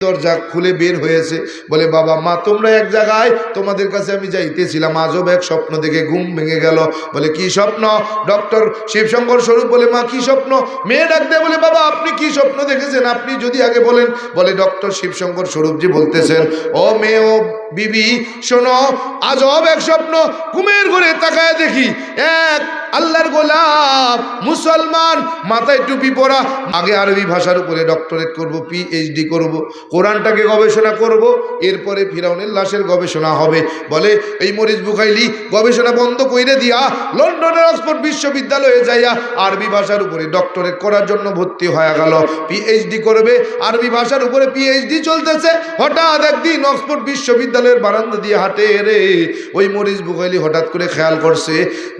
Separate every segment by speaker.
Speaker 1: দরজা খুলে বের হয়েছে, বলে বাবা মা তোমরা এক জায়গায়, তোমাদের কাছে আমি যাইতেছিলাম, আজব এক স্বপ্ন দেখে ঘুম ভেঙে গেল। বলে কি স্বপ্ন? ডক্টর শিবশঙ্কর স্বরূপ বলে মা কি স্বপ্ন? মেয়ে ডাক দেয় বলে বাবা আপনি কি স্বপ্ন দেখেছেন, আপনি যদি আগে বলেন। বলে ডক্টর শিবশঙ্কর স্বরূপজি বলতেছেন, ও মেয়ে ও বিবি শোনো, আজব এক স্বপ্ন, ঘুমের ঘরে তাকায় দেখি এক আল্লাহর গোলাম মুসলমান, মাথায় টুপি পরা, আগে আরবি ভাষার উপরে ডক্টরেট করব, পিএইচডি করব, কোরআনটাকে গবেষণা করব, এরপরে ফিরাউনের লাশের গবেষণা হবে। বলে এই মরিচ বুখাইলি গবেষণা বন্ধ কইরে দিয়া লন্ডনের অক্সফোর্ড বিশ্ববিদ্যালয়ে যাইয়া আরবি ভাষার উপরে ডক্টরেট করার জন্য ভর্তি হয়ে গেল, পিএইচডি করবে, আরবি ভাষার উপরে পিএইচডি চলতেছে। হঠাৎ একদিন অক্সফোর্ড বিশ্ববিদ্যালয়ের বারান্দা দিয়ে হাঁটে রে ওই মরিচ বুখাইলি হঠাৎ করে খেয়াল করছে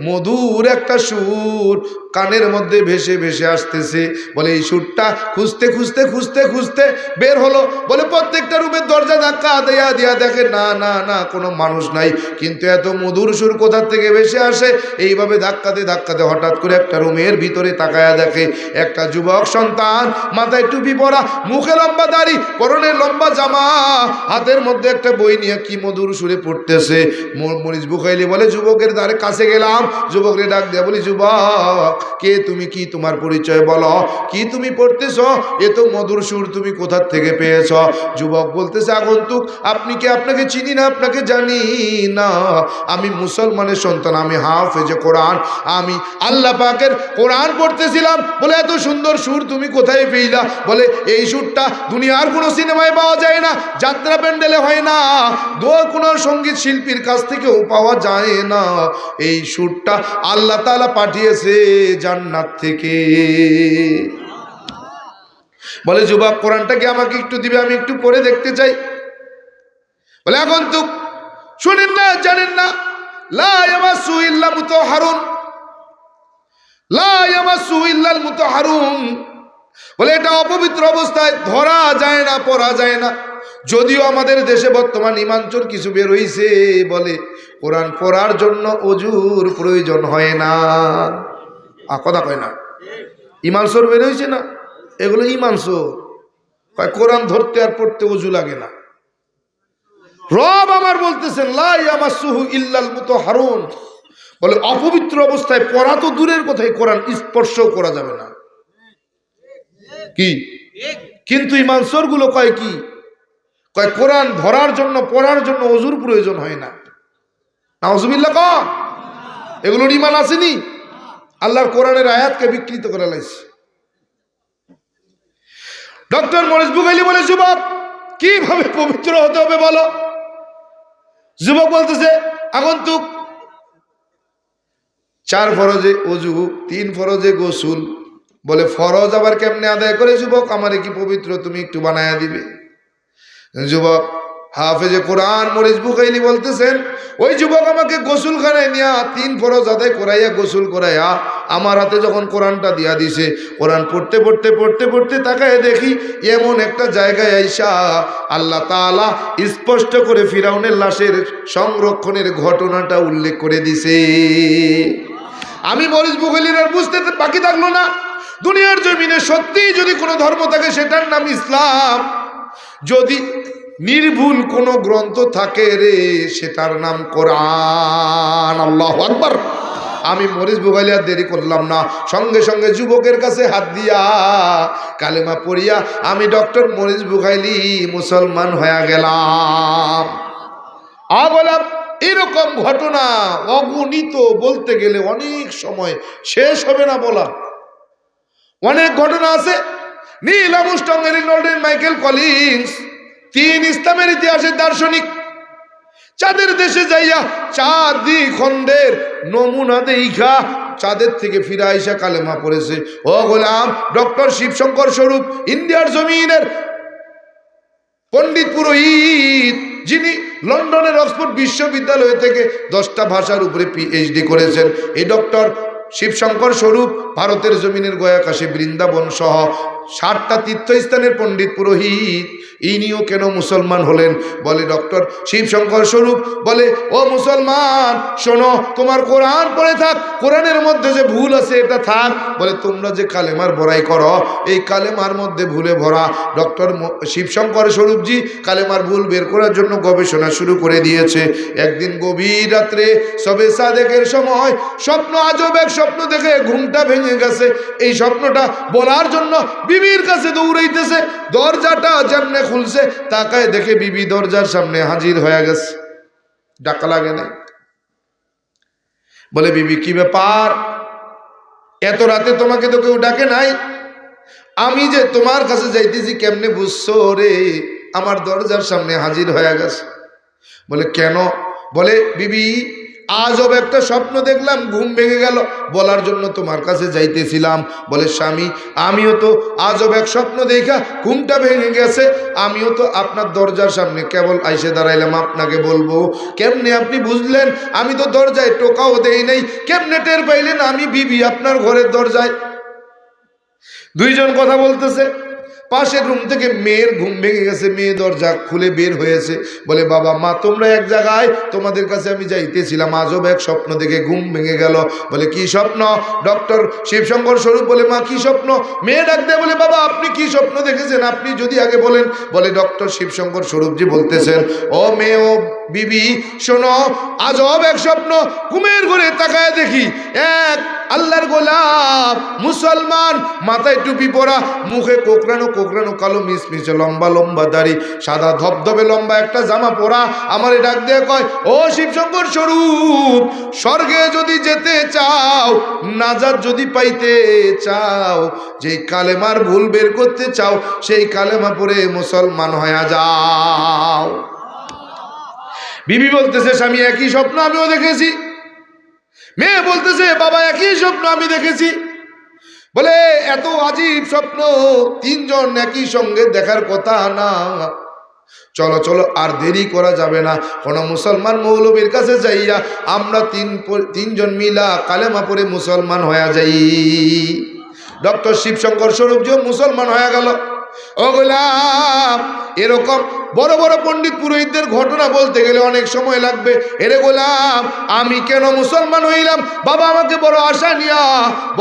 Speaker 1: মধুর একটা সুর কানের মধ্যে ভেসে ভেসে আসতেছে। বলে এই সুরটা খুঁজতে খুঁজতে খুঁজতে খুঁজতে বের হলো। বলে প্রত্যেকটা রুমের দরজা ধাক্কা দেয়া দিয়া দেখে না না না কোনো মানুষ নাই, কিন্তু এত মধুর সুর কোথা থেকে ভেসে আসে। এইভাবে ধাক্কাতে ধাক্কাতে হঠাৎ করে একটা রুমের ভিতরে তাকায়া দেখে একটা যুবক সন্তান, মাথায় টুপি পরা, মুখে লম্বা দাড়ি, পরনে লম্বা জামা, হাতের মধ্যে একটা বই নিয়ে কি মধুর সুরে পড়তেছে। মরিচ বুখাইলি বলে যুবকের দ্বারে কাছে গেলাম, যুবকরে ডাক দেয়া বলি যুবক কে তুমি, কি তোমার পরিচয় বলো, কি তুমি পড়তেছ, এ তো মধুর সুর তুমি কোথা থেকে পেয়েছ? যুবক বলতেছে আগন্তুক আপনি কে, আপনাকে চিনি না, আপনাকে জানি না, আমি মুসলমানের সন্তান, আমি হাফেজে কোরআন, আমি আল্লাহ পাকের কোরআন পড়তেছিলাম। বলে এত সুন্দর সুর তুমি কোথায় পেইলা? বলে এই সুরটা দুনিয়ার কোনো সিনেমায় পাওয়া যায় না, যাত্রা প্যান্ডেলে হয় না, কোনো সঙ্গীত শিল্পীর কাছ থেকেও পাওয়া যায় না, এই সুরটা আল্লাহ তাআলা পাঠিয়েছে জান্নাত থেকে। বলে যুবক কোরআনটাকে আমাকে একটু দিবে, আমি একটু পড়ে দেখতে চাই। বলে আগন্তুক শুনেন না, জানেন না, লা ইয়ামাসু ইল্লা মুতাহহারুন, লা ইয়ামাসু ইল্লাল মুতাহহারুন, বলে এটা অপবিত্র অবস্থায় ধরা যায় না, পড়া যায় না। যদিও আমাদের দেশে বর্তমান ইমানচোর কিছু বের হইছে, বলে কোরআন পড়ার জন্য অজুর প্রয়োজন হয় না। কথা কয় না, ইমানচোর বের হইছে না, এগুলো ইমানচোর, কয় কোরআন ধরতে আর পড়তে অজু লাগে না। রব আমার বলতেছেন লা ইয়ামাসুহু ইল্লাল মুতাহহারুন, বলে অপবিত্র অবস্থায় পড়া তো দূরের কথাই, কোরআন স্পর্শও করা যাবে না। কি কিন্তু ইমানচোর গুলো কয় কি, কয় কোরআন ধরার জন্য পড়ার জন্য অজুর প্রয়োজন হয় না। নাউজুবিল্লাহ কও, এগুলোর ঈমান আসেনি, আল্লাহর কোরআনের আয়াতকে বিকৃত করে লাইছে। ডক্টর মরিস বুখাইলি বলে যুবক কিভাবে পবিত্র হতে হবে বলো? যুবক বলতেছে আগন্তুক 4 ফরজে অজু, 3 ফরজে গোসল। বলে ফরজ আবার কেমনে আদায় করে যুবক, আমারে কি পবিত্র তুমি একটু বানায়া দিবে? যুবক হাফেজে কোরআন মরিস বুখাইলি বলতেছেন ওই যুবক আমাকে গোসলখানায় নিয়া 3 ফরজ আদায় করাইয়া গোসল করাইয়া আমার হাতে যখন কোরআনটা দিয়া দিছে, কোরআন পড়তে পড়তে পড়তে পড়তে তাকায় দেখি এমন একটা জায়গায় আইসা আল্লাহ তাআলা স্পষ্ট করে ফিরাউনের লাশের সংরক্ষণের ঘটনাটা উল্লেখ করে দিছে। আমি মরিস বুখাইলির আর বুঝতে বাকি থাকলো না, দুনিয়ার জমিনে সত্যি যদি কোনো ধর্ম থাকে সেটার নাম ইসলাম, যদি নির্ভুল কোনো গ্রন্থ থাকে রে সেটার নাম কোরআন। আল্লাহু আকবার। আমি মরিস বুখাইলি আর দেরি করলাম না, সঙ্গে সঙ্গে যুবকের কাছে হাত দিয়া কালেমা পড়িয়া আমি ডক্টর মরিস বুখাইলি মুসলমান হয়ে গেলাম। বললাম এরকম ঘটনা অগণিত, বলতে গেলে অনেক সময় শেষ হবে না বলা, অনেক ঘটনা আছে। Neil Armstrong, Eric Nolden, Michael Collins, 3 ইসলামের ইতিহাসের দার্শনিক, চাঁদের দেশে যাইয়া চাঁদ দ্বিখণ্ডের নমুনা দেখা চাঁদের থেকে ফিরে আইসা কালেমা পড়েছে। ও গোলাম ডক্টর শিবশঙ্কর স্বরূপ ইন্ডিয়ার জমিনের পণ্ডিত পুরোহিত, যিনি লন্ডনের অক্সফোর্ড বিশ্ববিদ্যালয় থেকে 10টা ভাষার উপরে পিএইচডি করেছেন, এই ডক্টর শিবশঙ্কর স্বরূপ ভারতের জমিনের গয়া কাশী বৃন্দাবন সহ 60টা তীর্থস্থানের পণ্ডিত পুরোহিত, ইনিও কেন মুসলমান হলেন? বলে ডক্টর শিবশঙ্কর স্বরূপ বলে, ও মুসলমান শোনো, তোমার কোরআন পড়ে থাক, কোরআনের মধ্যে যে ভুল আছে এটা থাক। বলে তোমরা যে কালেমার বড়াই করো, এই কালেমার মধ্যে ভুলে ভরা। ডক্টর শিবশঙ্কর স্বরূপজি কালেমার ভুল বের করার জন্য গবেষণা শুরু করে দিয়েছে। একদিন গভীর রাত্রে সবে সাদেকের সময় স্বপ্ন, আজব এক স্বপ্ন দেখে ঘুমটা ভেঙে গেছে। এই স্বপ্নটা বলার জন্য বিবির কাছে দৌড়াইতেছে। দরজাটা যেমনে খুলছে, তাকায় দেখে বিবি দরজার সামনে হাজির হয়ে গেছে। ডাকা লাগে না? বলে বিবি কি ব্যাপার, এত রাতে তোমাকে তো কেউ ডাকে নাই, আমি যে তোমার কাছে যাইতেছি কেমনে বুঝছো রে? আমার দরজার সামনে হাজির হয়ে গেছে। বলে কেন? বলে বিবি আজব একটা স্বপ্ন দেখলাম, ঘুম ভেঙে গেল, বলার জন্য তোমার কাছে যাইতেছিলাম। বলে স্বামী আমিও তো আজব এক স্বপ্ন দেখা ঘুমটা ভেঙে গেছে, আমিও তো আপনার দরজার সামনে কেবল আইসে দাঁড়াইলাম, আপনাকে বলবো। কেমনে আপনি বুঝলেন? আমি তো দরজায় টোকাও দেই নাই, কেমনে টের পাইলেন আমি বিবি আপনার ঘরের দরজায়? দুইজন কথা বলতেছে। পাশের রুম থেকে মেয়ের ঘুম ভেঙে গেছে, মেয়ে দরজা খুলে বের হয়েছে। বলে বাবা মা তোমরা এক জায়গায়, তোমাদের কাছে আমি যাইতেছিলাম, আজব এক স্বপ্ন দেখে ঘুম ভেঙে গেল। বলে কি স্বপ্ন? ডক্টর শিবশঙ্কর স্বরূপ বলে, মা কি স্বপ্ন? মেয়ে ডাক দেয়, বলে বাবা আপনি কি স্বপ্ন দেখেছেন, আপনি যদি আগে বলেন। বলে ডক্টর শিবশঙ্কর স্বরূপজি বলতেছেন, ও মেয়ে, ও বিবি শোনো, আজব এক স্বপ্ন, ঘুমের ঘরে তাকায় দেখি এক আল্লাহর গোলাপ মুসলমান, মাথায় টুপি পরা, মুখে কোকড়ানো কোকড়ানো কালো মিসমিসে লম্বা লম্বা দাড়ি, সাদা ধবধবে লম্বা একটা জামা পরা, আমারে ডাক দিয়ে কয়, ও শিবশঙ্কর স্বরূপ, স্বর্গে যদি যেতে চাও, নাজাত যদি পাইতে চাও, যেই কালেমার ভুল বের করতে চাও, সেই কালেমা পড়ে মুসলমান হয়ে যাও। বিবি বলতেছে স্বামী একই স্বপ্ন আমিও দেখেছি। মেয়ে বলতেছে বাবা একই স্বপ্ন আমি দেখেছি। বলে এত আজীব স্বপ্ন তিনজন একই সঙ্গে দেখার কথা না, চলো চলো আর দেরি করা যাবে না, কোন মুসলমান মৌলবীর কাছে যাইয়া আমরা তিনজন মিলা কালেমা পড়ে মুসলমান হয়ে যাই। ডক্টর শিবশঙ্কর স্বরূপজিও মুসলমান হয়ে গেল। ও গোলাম, এরকম বড় বড় পণ্ডিত পুরোহিতদের ঘটনা বলতে গেলে অনেক সময় লাগবে। এরে গোলাম, আমি কেন মুসলমান হইলাম? বাবা আমাকে বড় আশা নিয়া,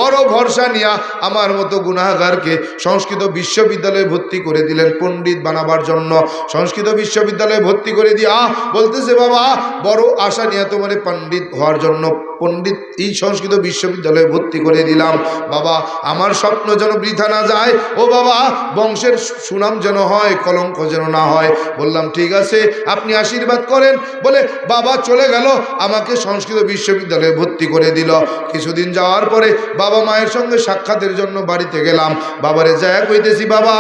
Speaker 1: বড় ভরসা নিয়া আমার মতো গুনাহগারকে সংস্কৃত বিশ্ববিদ্যালয়ে ভর্তি করে দিলেন পণ্ডিত বানাবার জন্য। সংস্কৃত বিশ্ববিদ্যালয়ে ভর্তি করে দিয়া বলতেছে বাবা বড় আশা নিয়ে তোমার পণ্ডিত হওয়ার জন্য পণ্ডিত এই সংস্কৃত বিশ্ববিদ্যালয়ে ভর্তি করে দিলাম। বাবা আমার স্বপ্ন যেন বৃথা না যায়, ও বাবা বংশের সুনাম যেন হয়, কলঙ্ক যেন না হয়। বললাম ঠিক আছে, আপনি আশীর্বাদ করেন। বলে বাবা চলে গেল, আমাকে সংস্কৃত বিশ্ববিদ্যালয়ে ভর্তি করে দিল। কিছুদিন যাওয়ার পরে বাবা মায়ের সঙ্গে সাক্ষাতের জন্য বাড়িতে গেলাম। বাবারে যায় কইতেছি বাবা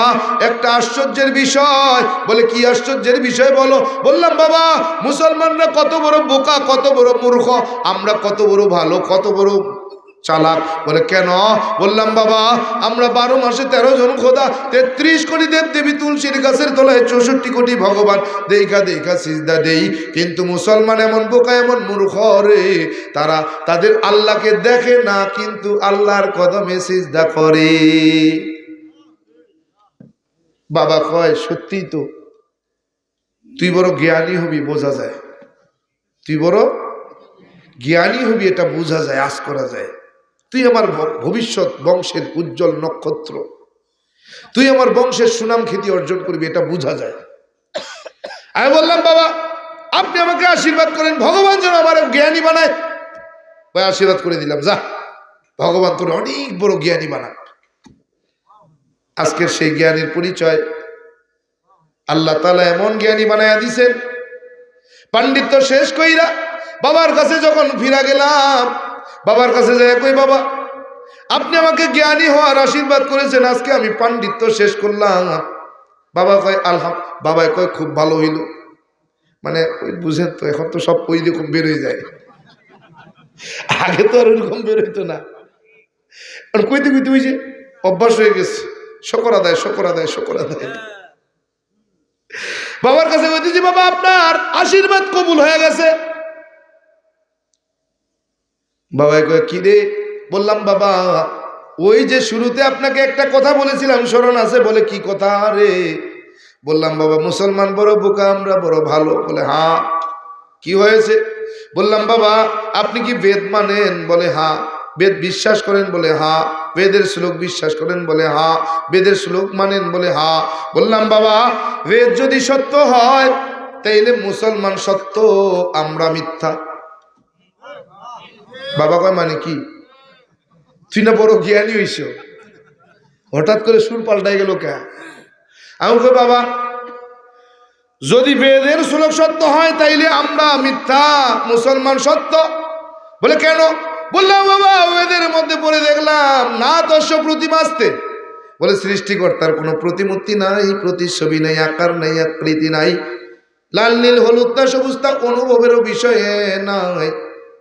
Speaker 1: একটা আশ্চর্যের বিষয়। বলে কি আশ্চর্যের বিষয় বলো? বললাম বাবা মুসলমানরা কত বড় বোকা, কত বড় মূর্খ, আমরা কত বড় ভালো, কত বড় চালাক। বলে কেন? বললাম বাবা আমরা 12 মাসে 13 জন খোদা, 33 কোটি দেব দেবী, তুলসীর গাছের তলায় 64 কোটি ভগবান, দেখা দেখা সিজদা দেই, কিন্তু মুসলমান এমন বোকা, এমন মূর্খ রে, তারা তাদের আল্লাহকে দেখে না কিন্তু আল্লাহর কদমে সিজদা করে। বাবা কয় সত্যি তো, তুই বড় জ্ঞানী হবি, বোঝা যায়, তুই বড় জ্ঞানী হবি, এটা বোঝা যায়, আশ করা যায়। তুই আমার ভবিষ্যৎ বংশের উজ্জ্বল নক্ষত্র, তুই আমার বংশের সুনাম খ্যাতি অর্জন করবি, এটা বোঝা যায়। আমি বললাম বাবা আপনি আমাকে আশীর্বাদ করেন, ভগবান যেন আমার জ্ঞানী বানায়। ভাই আশীর্বাদ করে দিলাম, যা ভগবান তোর অনেক বড় জ্ঞানী বানাক। আজকের সেই জ্ঞানীর পরিচয় আল্লাহ তাআলা এমন জ্ঞানী বানায়া দিছেন। পাণ্ডিত্য শেষ কইরা বাবার কাছে যখন ফিরা গেলাম, বাবার কাছে যাই কই বাবা আপনি আমাকে জ্ঞানী হওয়ার আশীর্বাদ করেছেন, আজকে আমি পাণ্ডিত্য শেষ করলাম। বাবা কয় বাবা কয় খুব ভালো হইল। মানে ওই বুঝেন তো, এখন তো সব ওই রকম বেরোয় যায়, আগে তো আর ওইরকম বেরোইতো না। কইতে কইতে ওই যে অভ্যাস হয়ে গেছে, শকর আদায় শকর আদায় শকর আদায়। বাবার কাছে বলতেছি বাবা আপনার আশীর্বাদ কবুল হয়ে গেছে। বাবা কয় কি রে? বললাম বাবা ওই যে শুরুতে আপনাকে একটা কথা বলেছিলাম স্মরণ আছে? বলে কি কথা রে? বললাম বাবা মুসলমান বড় বোকা, আমরা বড় ভালো। বলে হ্যাঁ। কি হয়েছে? বললাম বাবা আপনি কি বেদ মানেন? বলে হ্যাঁ। বেদ বিশ্বাস করেন? বলে হ্যাঁ। বেদের শ্লোক বিশ্বাস করেন? বলে হ্যাঁ। বেদের শ্লোক মানেন? বলে হ্যাঁ। বললাম বাবা বেদ যদি সত্য হয় তাইলে মুসলমান সত্য, আমরা মিথ্যা। বাবা কয় মানে কি? তুই না বড় জ্ঞানী হইছ, হঠাৎ করে সুর পাল্টাই গেল কে? আমি কই বাবা যদি বেদের শ্লোক সত্য হয় তাইলে আমরা মিথ্যা, মুসলমান সত্য। বলে কেন? বললাম বাবা বেদের মধ্যে পড়ে দেখলাম না তস্য প্রতিমাস্তে। বলে সৃষ্টিকর্তার কোনো প্রতিমূর্তি নাই, প্রতিচ্ছবি নাই, আকার নাই, আকৃতি নাই, লাল নীল হলুদ না সবুজ, তা অনুভবেরও বিষয়ে নাই,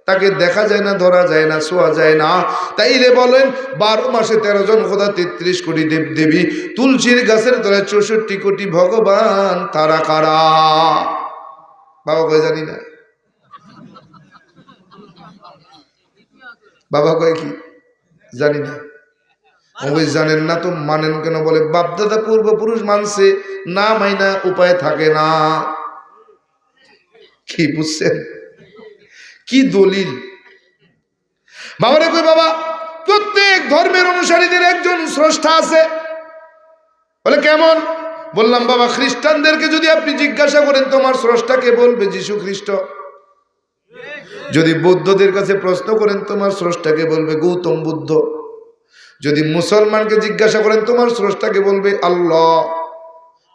Speaker 1: তাকে দেখা যায় না, ধরা যায় না, ছোঁয়া যায় না। তাইলে বলেন 12 মাসে 13 জন খোদা, 33 কোটি দেব দেবী, তুলসীর গাছের তলায় 64 কোটি ভগবান, তারা কারা? বাবা কয় জানি না। বাবা কয় কি জানি না। ওই জানেন না তো মানেন কেন? বলে বাপদাদা পূর্বপুরুষ মানছে, না মাইনা উপায় থাকে না। কি বুঝছেন? কি দলিল? বাবারে কই বাবা প্রত্যেক ধর্মের অনুসারীদের একজন স্রষ্টা আছে। বলে কেমন? বললাম বাবা খ্রিস্টানদেরকে যদি আপনি জিজ্ঞাসা করেন তোমার স্রষ্টাকে, বলবে যীশু খ্রিস্ট। যদি বৌদ্ধদের কাছে প্রশ্ন করেন তোমার স্রষ্টাকে, বলবে গৌতম বুদ্ধ। যদি মুসলমানকে জিজ্ঞাসা করেন তোমার স্রষ্টাকে, বলবে আল্লাহ।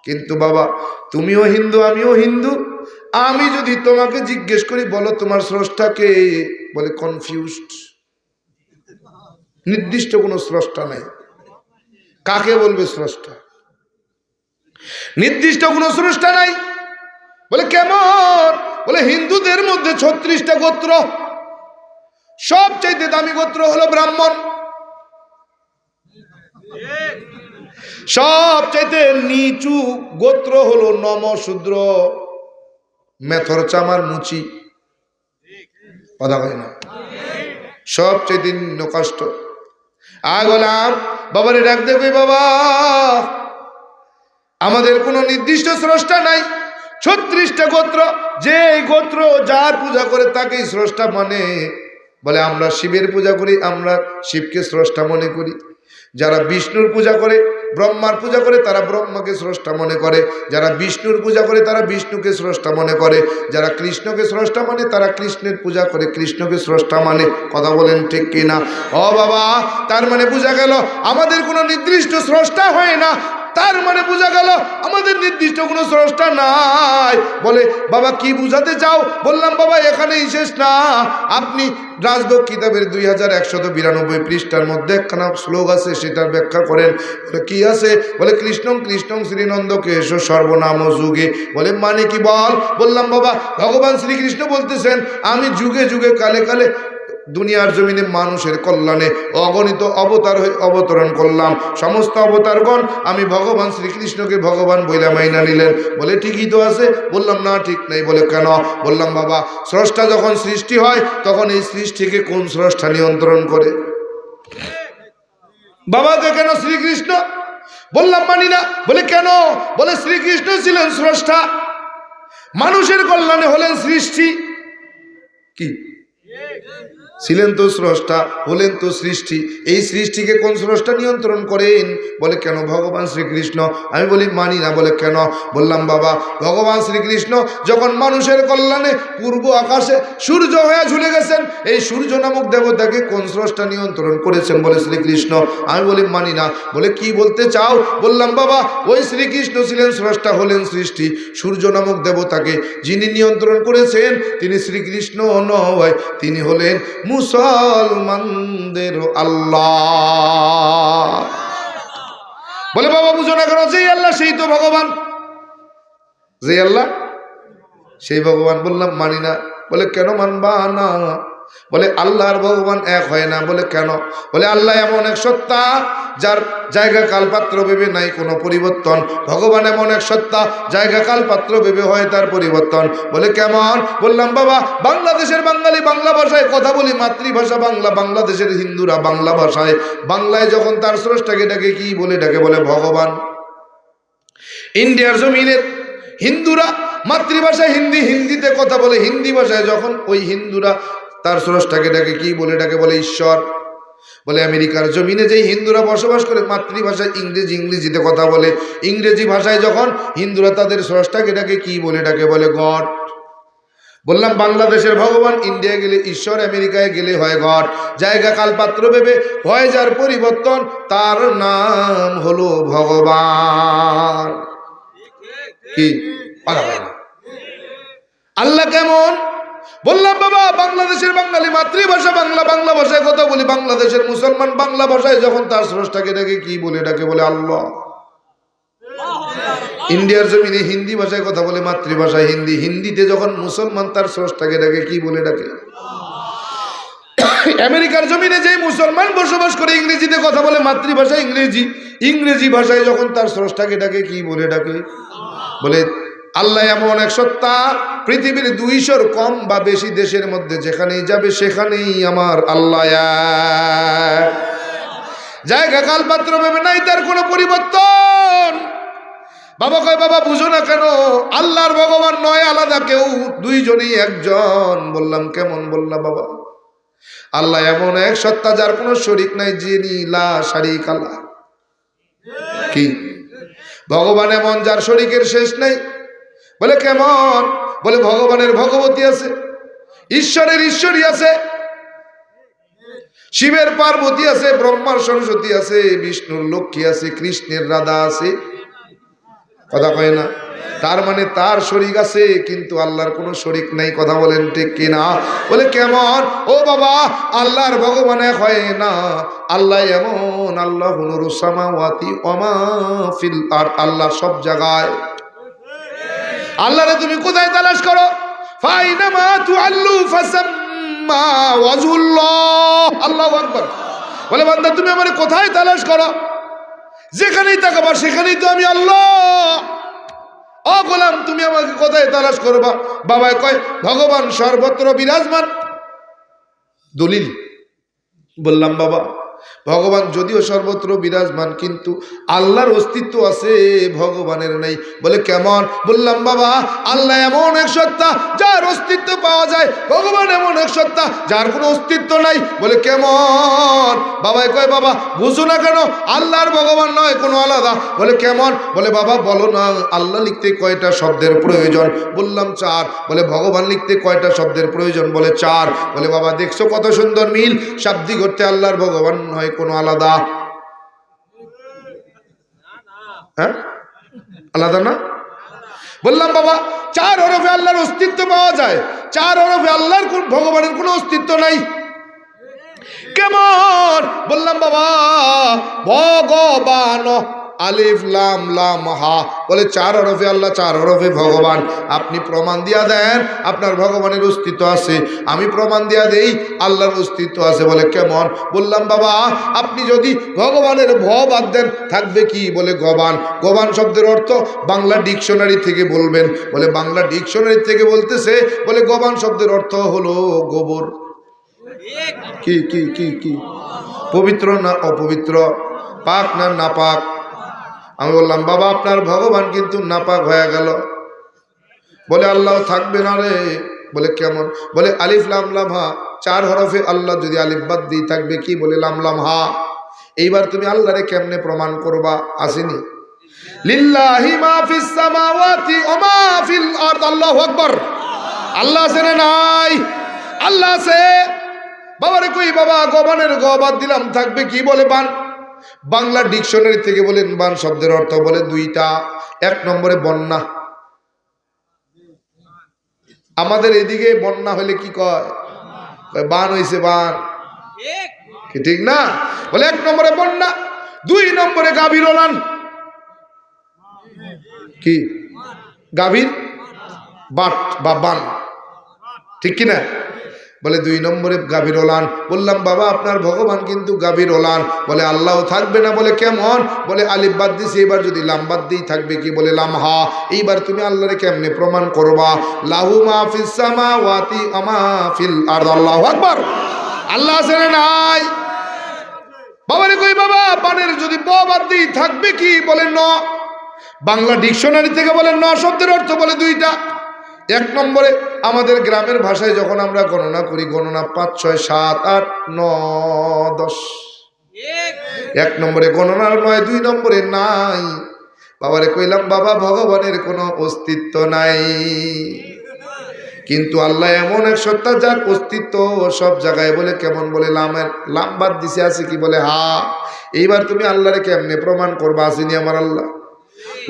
Speaker 1: কিন্তু বাবা তুমিও হিন্দু আমিও হিন্দু, আমি যদি তোমাকে জিজ্ঞেস করি বলো তোমার স্রষ্টাকে, বলে কনফিউজড, নির্দিষ্ট কোনো স্রষ্টা নাই। কাকে বলবে স্রষ্টা? নির্দিষ্ট কোনো স্রষ্টা নাই। বলে কেমন? বলে হিন্দুদের মধ্যে 36টা গোত্র, সবচাইতে দামি গোত্র হলো ব্রাহ্মণ, সবচাইতে নিচু গোত্র হলো নমশূদ্র, মেথর চামার মুচি, কথা কয় না, সবচাইতে নিম্ন কষ্ট। আগলাম বাবারে ডাক দেবে, বাবা আমাদের কোনো নির্দিষ্ট স্রষ্টা নাই, 36টা গোত্র, যে গোত্র যার পূজা করে তাকেই স্রষ্টা মানে। বলে আমরা শিবের পূজা করি, আমরা শিবকে স্রষ্টা মনে করি। যারা বিষ্ণুর পূজা করে, ব্রহ্মার পূজা করে, তারা ব্রহ্মাকে স্রষ্টা মনে করে। যারা বিষ্ণুর পূজা করে তারা বিষ্ণুকে স্রষ্টা মনে করে। যারা কৃষ্ণকে স্রষ্টা মানে তারা কৃষ্ণের পূজা করে, কৃষ্ণকে স্রষ্টা মানে। কথা বলেন ঠিক কিনা? ও বাবা তার মানে বোঝা গেল আমাদের কোনো নির্দিষ্ট স্রষ্টা হয় না, তার মানে বোঝা গেল আমাদের নির্দিষ্ট কোনো স্রষ্টা নাই। বলে বাবা কি বুঝাতে চাও? বললাম বাবা এখানেই শেষ না, আপনি রাজযোগ কিতাবের 2192 পৃষ্ঠার মধ্যে একখানা শ্লোক আছে, সেটার ব্যাখ্যা করেন। বলে কি আছে? বলে কৃষ্ণং কৃষ্ণং শ্রীনন্দকে এসো সর্বনাম যুগে। বলে মানে কি বল? বললাম বাবা ভগবান শ্রীকৃষ্ণ বলতেছেন আমি যুগে যুগে কালে কালে দুনিয়ার জমিনে মানুষের কল্যাণে অগণিত অবতার হয়ে অবতরণ করলাম। সমস্ত অবতারগণ আমি ভগবান শ্রীকৃষ্ণকে ভগবান বইলা মাইনা নিলেন। বলে ঠিকই তো আছে। বললাম না ঠিক নেই। বলে কেন? বললাম বাবা স্রষ্টা যখন সৃষ্টি হয় তখন এই সৃষ্টিকে কোন স্রষ্টা নিয়ন্ত্রণ করে? বাবাকে কেন শ্রীকৃষ্ণ? বললাম মানি না। বলে কেন? বলে শ্রীকৃষ্ণ ছিলেন স্রষ্টা, মানুষের কল্যাণে হলেন সৃষ্টি। কি ছিলেন তো স্রষ্টা, হলেন তো সৃষ্টি। এই সৃষ্টিকে কোন স্রষ্টা নিয়ন্ত্রণ করেন? বলে কেন? ভগবান শ্রীকৃষ্ণ। আমি বলি মানি না। বলে কেন? বললাম বাবা ভগবান শ্রীকৃষ্ণ যখন মানুষের কল্যাণে পূর্ব আকাশে সূর্য হয়ে ঝুলে গেছেন, এই সূর্য নামক দেবতাকে কোন স্রষ্টা নিয়ন্ত্রণ করেছেন? বলে শ্রীকৃষ্ণ। আমি বলি মানি না। বলে কি বলতে চাও? বললাম বাবা ওই শ্রীকৃষ্ণ ছিলেন স্রষ্টা, হলেন সৃষ্টি। সূর্য নামক দেবতাকে যিনি নিয়ন্ত্রণ করেছেন তিনি শ্রীকৃষ্ণ নয়, তিনি হলেন মুসলমানদের আল্লাহ। বলে বাবা বুঝো না কেন? যেই আল্লাহ সেই তো ভগবান, যেই আল্লাহ সেই ভগবান। বললাম মানি না। বলে কেন মানবা না? বলে আল্লাহ আর ভগবান এক হয় না। বলে কেন? বলে আল্লাহ এমন এক সত্তা যার জায়গা কাল পাত্র ভেবে নাই কোনো পরিবর্তন। ভগবান এমন এক সত্তা জায়গা কাল পাত্র ভেবে হয় তার পরিবর্তন। বলে কেমন? বললাম বাবা বাংলাদেশের বাঙালি বাংলা ভাষায় কথা বলি, মাতৃভাষা বাংলা। বাংলাদেশের হিন্দুরা বাংলা ভাষায় বাংলায় যখন তার স্রষ্টাকে ডাকে কি বলে ডাকে? বলে ভগবান। ইন্ডিয়ার জমিনের হিন্দুরা মাতৃভাষায় হিন্দি, হিন্দিতে কথা বলে। হিন্দি ভাষায় যখন ওই হিন্দুরা তার স্রষ্টাকে ডাকে কি বলে ডাকে? বলে ঈশ্বর। বলে আমেরিকার জমিনে যেই হিন্দুরা বসবাস করে মাতৃভাষায় ইংরেজি, ইংরেজিতে কথা বলে। ইংরেজি ভাষায় যখন হিন্দুরা তাদের স্রষ্টাকে ডাকে কি বলে ডাকে? বলে গড। বললাম বাংলাদেশের ভগবান, ইন্ডিয়া গেলে ঈশ্বর, আমেরিকায় গেলে হয় গড। জায়গা কাল পাত্র ভেবে হয় যার পরিবর্তন, তার নাম হলো ভগবান। কি আল্লাহ কেমন? বললাম বাবা বাংলাদেশের বাঙালি মাতৃভাষা বাংলা, বাংলা ভাষায় কথা বলি। বাংলাদেশের মুসলমান বাংলা ভাষায় যখন তার স্রষ্টাকে ডাকে কি বলে ডাকে? বলে আল্লাহ। ইন্ডিয়ার জমিনে হিন্দি ভাষায় কথা বলে, মাতৃভাষায় হিন্দি। হিন্দিতে যখন মুসলমান তার স্রষ্টাকে ডাকে কি বলে ডাকে? আমেরিকার জমিনে যে মুসলমান বসবাস করে ইংরেজিতে কথা বলে, মাতৃভাষা ইংরেজি। ইংরেজি ভাষায় যখন তার স্রষ্টাকে ডাকে কি বলে ডাকে? বলে আল্লাহ এমন এক সত্তা, পৃথিবীর 200 কম বা বেশি দেশের মধ্যে যেখানেই যাবে সেখানেই আমার আল্লাহ। জায়গা কাল পাত্র ভেবে নাই তার কোনো পরিবর্তন। বাবা কয় বাবা বুঝো না কেন? আল্লাহর ভগবান নয় আলাদা কেউ, দুইজনই একজন। বললাম কেমন? বললাম বাবা আল্লাহ এমন এক সত্তা যার কোনো শরীক নাই, যিনি লা শারীকা লাহু। কি ভগবান এমন যার শরীকের শেষ নাই। বলে কেমন? বলে ভগবানের ভগবতী আছে, ঈশ্বরের ঈশ্বরী আছে, শিবের পার্বতী আছে, ব্রহ্মার সরস্বতী আছে, বিষ্ণুর লক্ষ্মী আছে, কৃষ্ণের রাধা আছে। কথা কয় না? তার মানে তার শরীক আছে কিন্তু আল্লাহর কোনো শরীক নাই। কথা বলেন ঠিক কিনা? বলে কেমন? ও বাবা আল্লাহর ভগবান এক হয় না। আল্লাহ এমন, আল্লাহ নুরুস সামাওয়াতি ওয়া মা ফিল আরদ। আল্লাহ সব জায়গায়। আল্লাহরে তুমি কোথায় তালাশ করো? ফাইনামা তুআল্লু ফাসাম্মা ওয়াজহুল্লাহ। আল্লাহু আকবার। বলে বান্দা তুমি আমারে কোথায় তালাশ করো? যেখানেই তাকাবা সেখানেই তো আমি আল্লাহ। ও গোলাম তুমি আমাকে কোথায় তালাশ করবা? বাবাই কয় ভগবান সর্বত্র বিরাজমান। দলিল বললাম বাবা ভগবান যদিও সর্বত্র বিরাজমান কিন্তু আল্লাহর অস্তিত্ব আছে, ভগবানের নেই। বলে কেমন? বললাম বাবা আল্লাহ এমন এক সত্তা যার অস্তিত্ব পাওয়া যায়, ভগবান এমন এক সত্তা যার কোনো অস্তিত্ব নাই। বলে কেমন? বাবাই কয় বাবা বুঝো না কেন? আল্লাহর ভগবান নয় কোনো আলাদা। বলে কেমন? বলে বাবা বলো না আল্লাহ লিখতে কয়টা শব্দের প্রয়োজন? বললাম 4। বলে ভগবান লিখতে কয়টা শব্দের প্রয়োজন? বলে 4। বলে বাবা দেখছো কত সুন্দর মিল, শাব্দিক অর্থে আল্লাহর ভগবান নয় কোনো আলাদা। হ্যাঁ আলাদা না? বললাম বাবা 4 হরফে আল্লাহর অস্তিত্ব পাওয়া যায়, 4 হরফে আল্লাহর ভগবানের কোনো অস্তিত্ব নাই। কেমন? বললাম বাবা ভগবান আলিফ লাম লাম হা। বলে 4 হরফে আল্লাহ, 4 হরফে ভগবান। আপনি প্রমাণ দিয়া দেন আপনার ভগবানের অস্তিত্ব আছে, আমি প্রমাণ দিয়া দেই আল্লাহর অস্তিত্ব আছে। বলে কেমন? বললাম বাবা আপনি যদি ভগবানের ভ বাদ দেন থাকবে কি? বলে গবান। গবান শব্দের অর্থ বাংলা ডিকশনারি থেকে বলবেন। বলে বাংলা ডিকশনারি থেকে বলতেছে। বলে গবান শব্দের অর্থ হলো গোবর। কি কি কি কি? পবিত্র না অপবিত্র, পাক না নাপাক? আমি বললাম বাবা আপনার ভগবান কিন্তু নাপাক হয়ে গেল। বলে আল্লাহ থাকবে না রে। বলে কেমন? বলে আলিফ লাম লাম হা, 4 হরফে আল্লাহ যদি আলিফ বাদ দিই থাকবে কি? বলে লাম লাম হা। এইবার তুমি আল্লাহরে কেমনে প্রমাণ করবা? আসেনি লিল্লাহি মা ফিস সামাওয়াতি ওয়া মা ফিল আরদ। আল্লাহু আকবার। আল্লাহ আছে না নাই? আল্লাহ আছে। বাবারে কই বাবা গবানের গ বাদ দিলাম থাকবে কি? বলে বান। বাংলা ডিকশনারি থেকে বলেন বান শব্দের অর্থ বলে 2টা। 1 নম্বরে বন্যা। আমাদের এদিকে বন্যা হলে কি কয়? বান হইছে বান। কি ঠিক না? বলে 1 নম্বরে বন্যা, 2 নম্বরে গাভীর ওলান। কি গাভীর বাট বা বান, ঠিক কিনা? বলে 2 নম্বরে গাভীর ওলান। বললাম বাবা আপনার ভগবান কিন্তু গাভীর ওলান। বলে আল্লাহ থাকবে না। বলে কেমন? বলে আলিফ বাদ দিছি, এবার যদি লাম বাদ দিই থাকবে কি? বলে লামহা। এইবার তুমি আল্লাহরে কেমনে প্রমাণ করবা? লাহু মা ফিস সামাওয়াতি ওয়া মা ফিল আরদ। আল্লাহু আকবার। আল্লাহ আছে না নাই? বাবারে কই বাবা পানের যদি ব বাদ দিই থাকবে কি? বলে ন। বাংলা ডিকশনারি থেকে বলে ন শব্দের অর্থ বলে 2টা। 1 নম্বরে আমাদের গ্রামের ভাষায় যখন আমরা গণনা করি, গণনা 5 6 7 8 9 10। 1 নম্বরে গণনার নয়, 2 নম্বরে নাই। বাবারে কইলাম বাবা ভগবানের কোনো অস্তিত্ব নাই, কিন্তু আল্লাহ এমন এক সত্তা যার অস্তিত্ব সব জায়গায়। বলে কেমন? বলে লামের লাম বাদ দিছে আছে কি? বলে হা। এইবার তুমি আল্লাহরে কেমনে প্রমাণ করবা? আসেনি আমার আল্লাহ?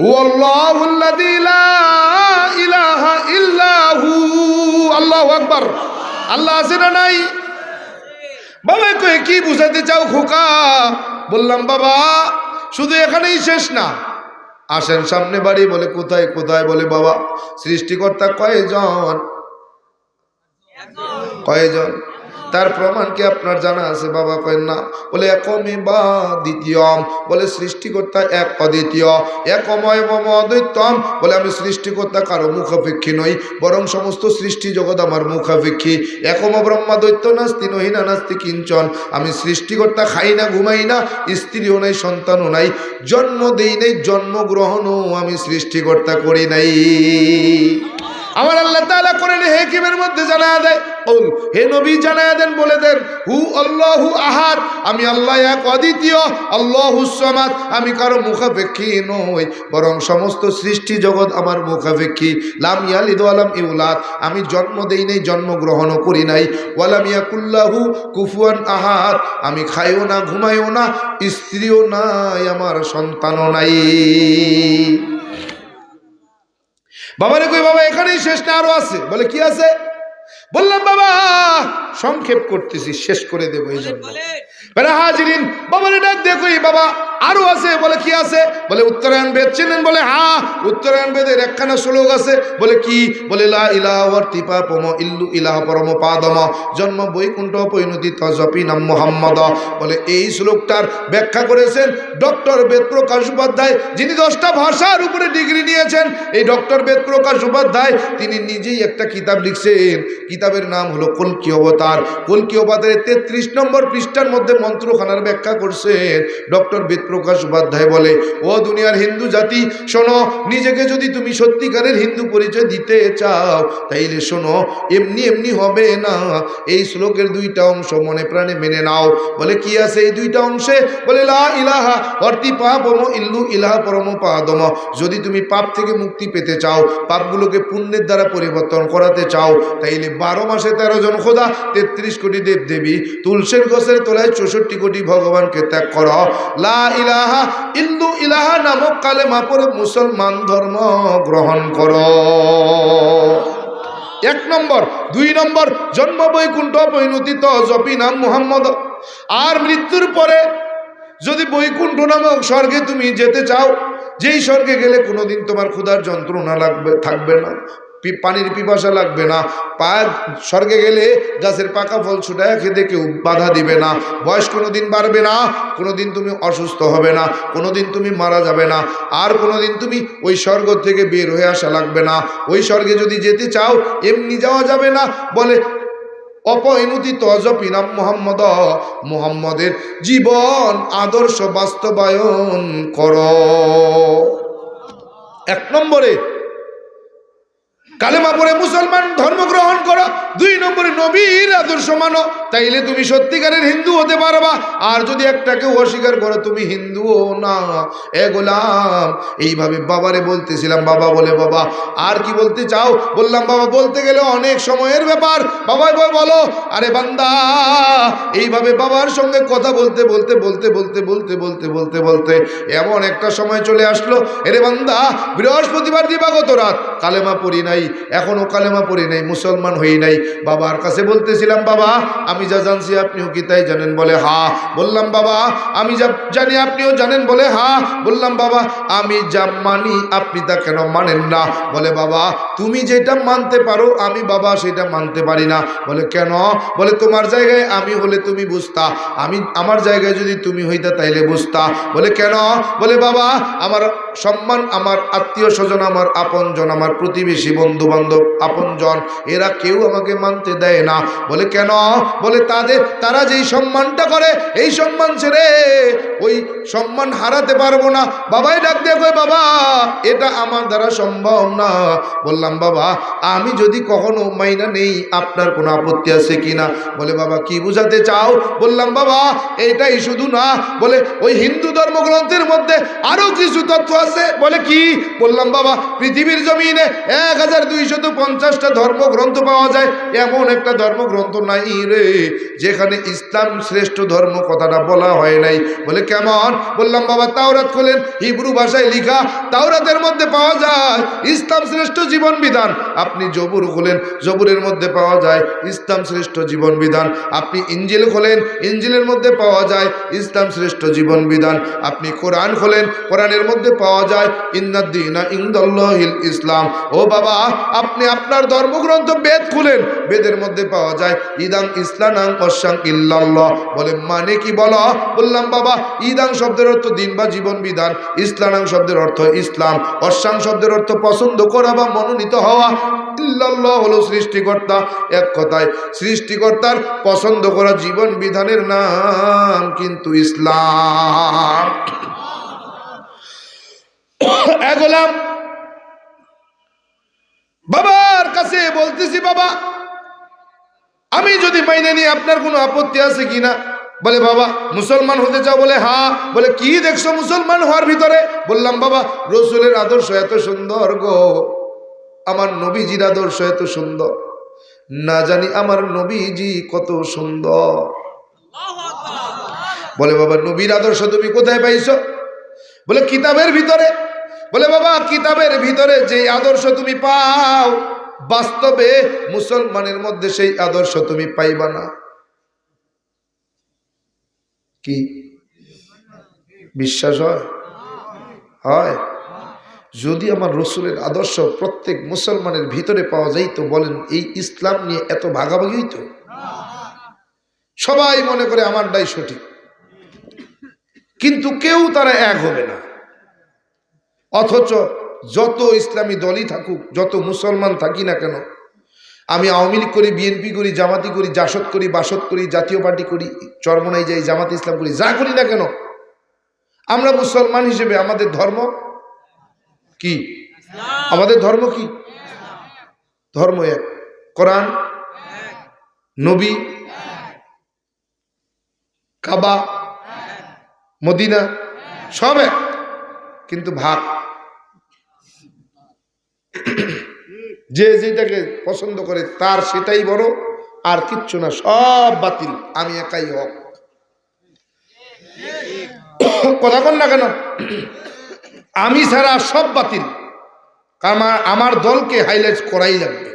Speaker 1: ওয়াল্লাহুল্লাযী লা ইলাহা ইল্লাহু। আল্লাহু আকবার। আল্লাহ আছে না নাই? বাবা কই কি বুঝাতে চাও খোকা? বললাম বাবা শুধু এখানেই শেষ না, আসেন সামনে বাড়ি। বলে কোথায় কোথায়? বলে বাবা সৃষ্টিকর্তা কয়জন? কয়জন? তার প্রমাণ কি আপনার জানা আছে? বাবা কয় না। বলে একমই বা দ্বিতীয়ম। বলে সৃষ্টিকর্তা এক অদ্বিতীয়, একময় মম অদ্বৈতম। বলে আমি সৃষ্টিকর্তা কারো মুখাপেক্ষী নই, বরং সমস্ত সৃষ্টি জগৎ আমার মুখাপেক্ষী। একম ব্রহ্মা দৈত্য নাস্তি নহিনা নাস্তি কিঞ্চন। আমি সৃষ্টিকর্তা, খাই না ঘুমাই না, স্ত্রীও নাই সন্তানও নাই, জন্ম দেই নাই, জন্মগ্রহণও আমি সৃষ্টিকর্তা করি নাই। আমার আল্লাহ তাআলা কোরআন হাকিমের মধ্যে জানায়া দেয়, বল হে নবী জানায়া দেন, বলে দেন হু আল্লাহু আহাদ, আমি আল্লাহ এক অদ্বিতীয়, আল্লাহুস সামাদ, আমি কারো মুখাপেক্ষী নই, বরং সমস্ত সৃষ্টি জগৎ আমার মুখাপেক্ষী। লাম ইয়ালিদ ওয়া লাম ইউলাদ, আমি জন্ম দেই নাই, জন্মগ্রহণও করি নাই। ওয়া লাম ইয়াকুল্লাহু কুফুয়ান আহাদ, আমি খাইও না ঘুমাইও না, স্ত্রীও নাই, আমার সন্তানও নাই। বাবারে কই বাবা এখানেই শেষ না, আরো আছে? বলে কি আছে? বললাম বাবা সংক্ষেপ করতেছি, শেষ করে দেবো এই জন্য। হাজিরিন বাবারে ডাক দেখোই বাবা আরো আছে। বলে কি আছে? বলে উত্তরায়ণ বেদ চেনেন? বলে হ্যাঁ। উত্তরায়ণ বেদের একখানা শ্লোক আছে। বলে কি? বলে লা ইলাহা ওয়ার্তিপা পম ইল্লু ইলাহা পরম পাদম জন্ম বৈকুণ্ঠ পরিণতি তজপি নাম মুহাম্মদ। বলে এই শ্লোকটার ব্যাখ্যা করেছেন ডক্টর বেদপ্রকাশ উপাধ্যায়, যিনি 10টা ভাষার উপরে ডিগ্রি নিয়েছেন। এই ডক্টর বেদপ্রকাশ উপাধ্যায় তিনি নিজেই একটা কিতাব লিখছেন, কিতাবের নাম হলো কল্কি অবতার। কল্কি অবতারের 33 নম্বর পৃষ্ঠার মধ্যে মন্ত্রখানার ব্যাখ্যা করছেন ডক্টর বেদপ্রকাশ উপাধ্যায়। বলে ও দুনিয়ার হিন্দু জাতি শোনো, নিজেকে যদি তুমি সত্যিকারের হিন্দু পরিচয় দিতে চাও তাইলে শোনো, এমনি এমনি হবে না। এই শ্লোকের 2টা অংশ মনে প্রাণে মেনে নাও। বলে কি আছে এই 2টা অংশে? বলে লা ইলাহা অর্থি পাপম ইল্লু ইলাহা পরম পাদম। যদি তুমি পাপ থেকে মুক্তি পেতে চাও, পাপগুলোকে পুণ্যের দ্বারা পরিবর্তন করাতে চাও, তাইলে 12 মাসে 13 জন খোদা, 33 কোটি দেব দেবী, তুলসের গাছের তলায় 64 কোটি ভগবানকে ত্যাগ করো। লা ইলাহা ইল্লু ইলাহা নামক কালেমা পড়ে মুসলমান ধর্ম গ্রহণ করো। 1 নম্বর। 2 নম্বর জন্ম বৈকুণ্ঠ পরিণতি তজপি নাম মুহাম্মদ। আর মৃত্যুর পরে যদি বৈকুণ্ঠ নামক স্বর্গে তুমি যেতে চাও, যেই স্বর্গে গেলে কোনোদিন তোমার ক্ষুধার যন্ত্রণা থাকবে না, পানির পিপাসা লাগবে না, স্বর্গে গেলে গাছের পাকা ফল ছুটায় খেতে কেউ বাধা দিবে না, বয়স কোনোদিন বাড়বে না, কোনোদিন তুমি অসুস্থ হবে না, কোনোদিন তুমি মারা যাবে না, আর কোনোদিন তুমি ওই স্বর্গ থেকে বের হয়ে আসা লাগবে না। ওই স্বর্গে যদি যেতে চাও এমনি যাওয়া যাবে না। বলে অপরিণতি তজপি নাম মুহাম্মদ, মুহাম্মদের জীবন আদর্শ বাস্তবায়ন করো। 1 নম্বরে কালেমা পড়ে মুসলমান ধর্ম গ্রহণ করো। 2 নম্বরে নবীর আদর্শ মানো, তাইলে তুমি সত্যিকারের হিন্দু হতে পারবা। আর যদি একটাকে অস্বীকার করো তুমি হিন্দুও না। এ গোলাম এইভাবে বাবারে বলতেছিলাম। বাবা বলে বাবা আর কি বলতে চাও? বললাম বাবা বলতে গেলে অনেক সময়ের ব্যাপার। বাবা বলো। আরে বান্দা এইভাবে বাবার সঙ্গে কথা বলতে বলতে বলতে বলতে বলতে বলতে বলতে বলতে এমন একটা সময় চলে আসলো, এরে বান্দা বৃহস্পতিবার দিবাগত রাত কালেমা পড়ি নাই, এখনো কালেমা পড়ি নাই, মুসলমান হই নাই। বাবার কাছে বলতেছিলাম, বাবা আমি যা জানছি আপনিও কি তাই জানেন? বলে হা। বললাম বাবা আমি যা জানি আপনিও জানেন? বলে হা। বললাম বাবা আমি যা মানি আপনি তা কেন মানেন না? বলে বাবা তুমি যেটা মানতে পারো আমি বাবা সেটা মানতে পারি না। বলে কেন? বলে তোমার জায়গায় আমি হলে তুমি বুঝতা, আমি আমার জায়গায় যদি তুমি হইতা তাইলে বুঝতা। বলে কেন? বলে বাবা আমার সম্মান, আমার আত্মীয় স্বজন, আমার আপনজন, আমার প্রতিবেশী, বন্ধু বান্ধব, আপনজন, এরা কেউ আমাকে মানতে দেয় না। বলে কেন? বলে তারা যেই সম্মানটা করে এই সম্মান ছেড়ে ওই সম্মান হারাতে পারবো না। বাবাই ডাক দিয়ে কই বাবা এটা আমার দ্বারা সম্ভব না। বললাম বাবা আমি যদি কখনো মাইনা নেই আপনার কোনো আপত্তি আছে কিনা? বলে বাবা কি বুঝাতে চাও? বললাম বাবা এইটাই শুধু না, বলে ওই হিন্দু ধর্মগ্রন্থের মধ্যে আরো কিছু তথ্য আছে। বলে কি? বললাম বাবা পৃথিবীর জমিনে 1250টা ধর্মগ্রন্থ পাওয়া যায়, এমন একটা ধর্মগ্রন্থ নাই রে যেখানে ইসলাম শ্রেষ্ঠ ধর্ম কথাটা বলা হয় নাই। বলে কেমন? বললাম বাবা তাওরাত খোলেন, হিব্রু ভাষায় লেখা, তাওরাতের মধ্যে পাওয়া যায় ইসলাম শ্রেষ্ঠ জীবন বিধান। আপনি জবুর খোলেন, জবুরের মধ্যে পাওয়া যায় ইসলাম শ্রেষ্ঠ জীবন বিধান। আপনি ইঞ্জিল খোলেন, ইঞ্জিলের মধ্যে পাওয়া যায় ইসলাম শ্রেষ্ঠ জীবন বিধান। আপনি কোরআন খোলেন, কোরআনের মধ্যে পাওয়া যায় ইন্নাদ্দীনা ইনদাল্লাহিল ইসলাম। ও বাবা আপনি আপনার ধর্মগ্রন্থ বেদ খুলেন, বেদের মধ্যে পাওয়া যায় ইদাং ইসলানাং অশাং ইল্লাল্লাহ। বলে মানে কি বলো? বললাম বাবা ইদাং শব্দের অর্থ দিন বা জীবন বিধান, ইসলানাং শব্দের অর্থ ইসলাম, অশাং শব্দের অর্থ পছন্দ করা বা মনোনীত হওয়া, ইল্লাল্লাহ হলো সৃষ্টিকর্তা। এক কথায় সৃষ্টিকর্তার পছন্দ করা জীবন বিধানের নাম কিন্তু ইসলাম। এগোলাম বাবার কাছে বলতেছি বাবা আমি যদি মাইনে নিই আপনার কোনো আপত্তি আছে কিনা? বলে বাবা মুসলমান হতে চাও? বলে হ্যাঁ। বলে কি দেখছো মুসলমান হওয়ার ভিতরে? বললাম বাবা রসুলের আদর্শ এত সুন্দর গো, আমার নবীজির আদর্শ এত সুন্দর, না জানি আমার নবীজি কত সুন্দর। বলে বাবা নবীর আদর্শ তুমি কোথায় পাইছো? বলে কিতাবের ভিতরে। বলে বাবা কিতাবের ভিতরে যে আদর্শ তুমি পাও বাস্তবে মুসলমানের মধ্যে সেই আদর্শ তুমি পাইবা না। কি বিশ্বাস হয়? হয়? যদি আমার রসুলের আদর্শ প্রত্যেক মুসলমানের ভিতরে পাওয়া যায় তো বলেন এই ইসলাম নিয়ে এত ভাগাভাগি হইতো? সবাই মনে করে আমারটাই সঠিক, কিন্তু কেউ তারা এক হবে না। অথচ যত ইসলামী দলই থাকুক, যত মুসলমান থাকি না কেন, আমি আওয়ামী লীগ করি, বিএনপি করি, জামাতি করি, জাসদ করি, বাসদ করি, জাতীয় পার্টি করি, চরমনাই যাই, জামাত ইসলাম করি, যা করি না কেন, আমরা মুসলমান হিসেবে আমাদের ধর্ম কি? আমাদের ধর্ম কি? ধর্ম এক, কোরআন, নবী, কাবা, মদিনা সব এক, কিন্তু ভাগ। যে যেটাকে পছন্দ করে তার সেটাই বড়, আর কিচ্ছু না, সব বাতিল, আমি একাই হক। কথা কন না কেন? আমি ছাড়া সব বাতিল, আমার দলকে হাইলাইট করাই লাগবে।